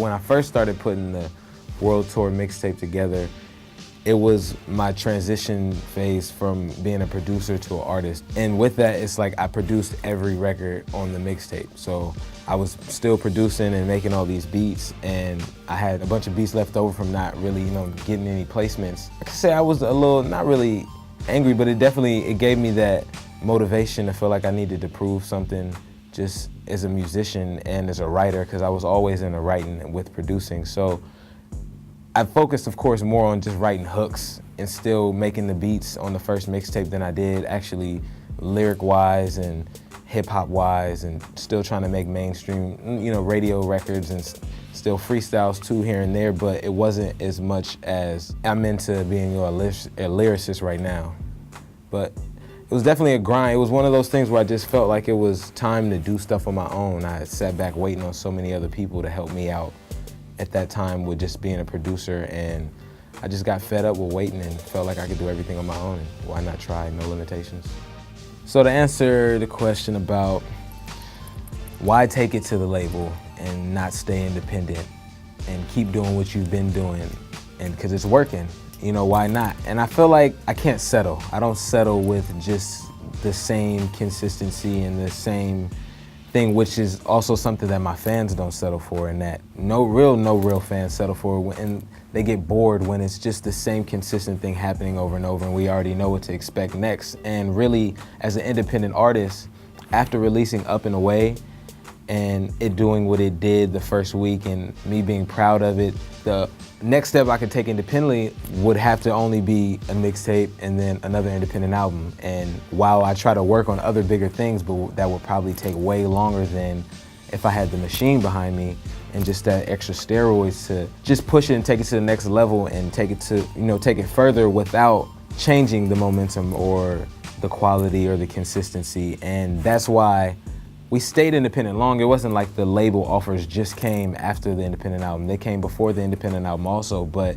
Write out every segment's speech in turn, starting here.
When I first started putting the World Tour mixtape together, it was my transition phase from being a producer to an artist. And with that, it's like I produced every record on the mixtape. So I was still producing and making all these beats, and I had a bunch of beats left over from not really, getting any placements. I could say I was a little, not really angry, but it gave me that motivation to feel like I needed to prove something just as a musician and as a writer, because I was always into writing with producing. So I focused, of course, more on just writing hooks and still making the beats on the first mixtape than I did actually lyric-wise and hip-hop-wise, and still trying to make mainstream, radio records and still freestyles too here and there, but it wasn't as much as I'm into being a lyricist right now. But it was definitely a grind. It was one of those things where I just felt like it was time to do stuff on my own. I sat back waiting on so many other people to help me out at that time with just being a producer, and I just got fed up with waiting and felt like I could do everything on my own, and why not try, no limitations. So to answer the question about why take it to the label and not stay independent and keep doing what you've been doing, and because it's working, why not? And I feel like I can't settle. I don't settle with just the same consistency and the same thing, which is also something that my fans don't settle for, and that no real fans settle for, and they get bored when it's just the same consistent thing happening over and over, and we already know what to expect next. And really, as an independent artist, after releasing Up and Away and it doing what it did the first week and me being proud of it, the next step I could take independently would have to only be a mixtape and then another independent album. And while I try to work on other bigger things, but that would probably take way longer than if I had the machine behind me and just that extra steroids to just push it and take it to the next level and take it to, take it further without changing the momentum or the quality or the consistency. And that's why we stayed independent long. It wasn't like the label offers just came after the independent album. They came before the independent album also, but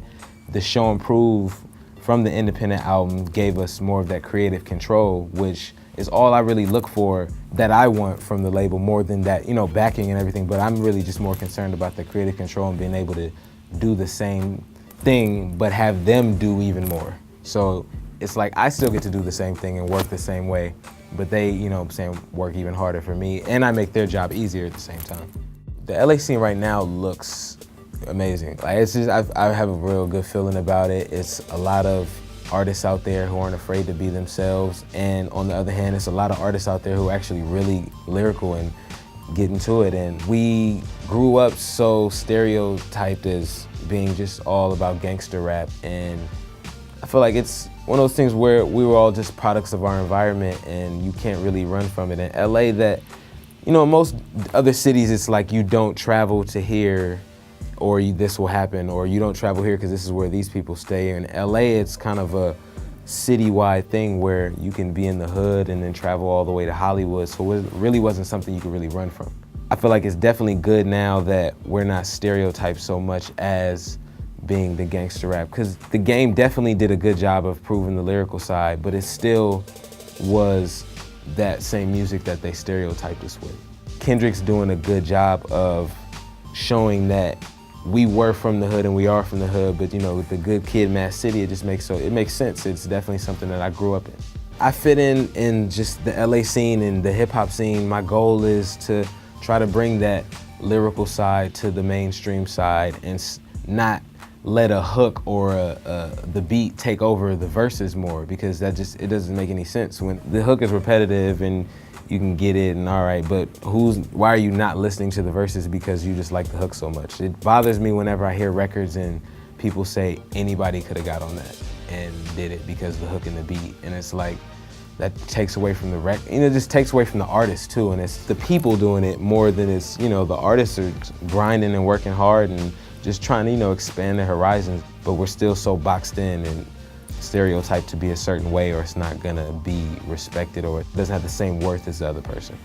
the Show and Prove from the independent album gave us more of that creative control, which is all I really look for, that I want from the label, more than that, backing and everything. But I'm really just more concerned about the creative control and being able to do the same thing, but have them do even more. So it's like I still get to do the same thing and work the same way, but they, work even harder for me, and I make their job easier at the same time. The LA scene right now looks amazing. Like, it's just, I have a real good feeling about it. It's a lot of artists out there who aren't afraid to be themselves, and on the other hand, it's a lot of artists out there who are actually really lyrical and get into it. And we grew up so stereotyped as being just all about gangster rap, and I feel like it's one of those things where we were all just products of our environment, and you can't really run from it. In LA, that, in most other cities, it's like you don't travel to here or this will happen, or you don't travel here because this is where these people stay. In LA, it's kind of a citywide thing where you can be in the hood and then travel all the way to Hollywood, so it really wasn't something you could really run from. I feel like it's definitely good now that we're not stereotyped so much as being the gangster rap, because the game definitely did a good job of proving the lyrical side, but it still was that same music that they stereotyped us with. Kendrick's doing a good job of showing that we were from the hood and we are from the hood, but with the good kid, Mad City, it makes sense. It's definitely something that I grew up in. I fit in just the LA scene and the hip hop scene. My goal is to try to bring that lyrical side to the mainstream side and not let a hook or the beat take over the verses more, because it doesn't make any sense. When the hook is repetitive and you can get it and all right, but why are you not listening to the verses because you just like the hook so much? It bothers me whenever I hear records and people say anybody could have got on that and did it because of the hook and the beat, and it's like, that takes away from the record. It just takes away from the artist too, and it's the people doing it more than it's, the artists are grinding and working hard and just trying to, expand their horizons, but we're still so boxed in and stereotyped to be a certain way, or it's not gonna be respected, or it doesn't have the same worth as the other person.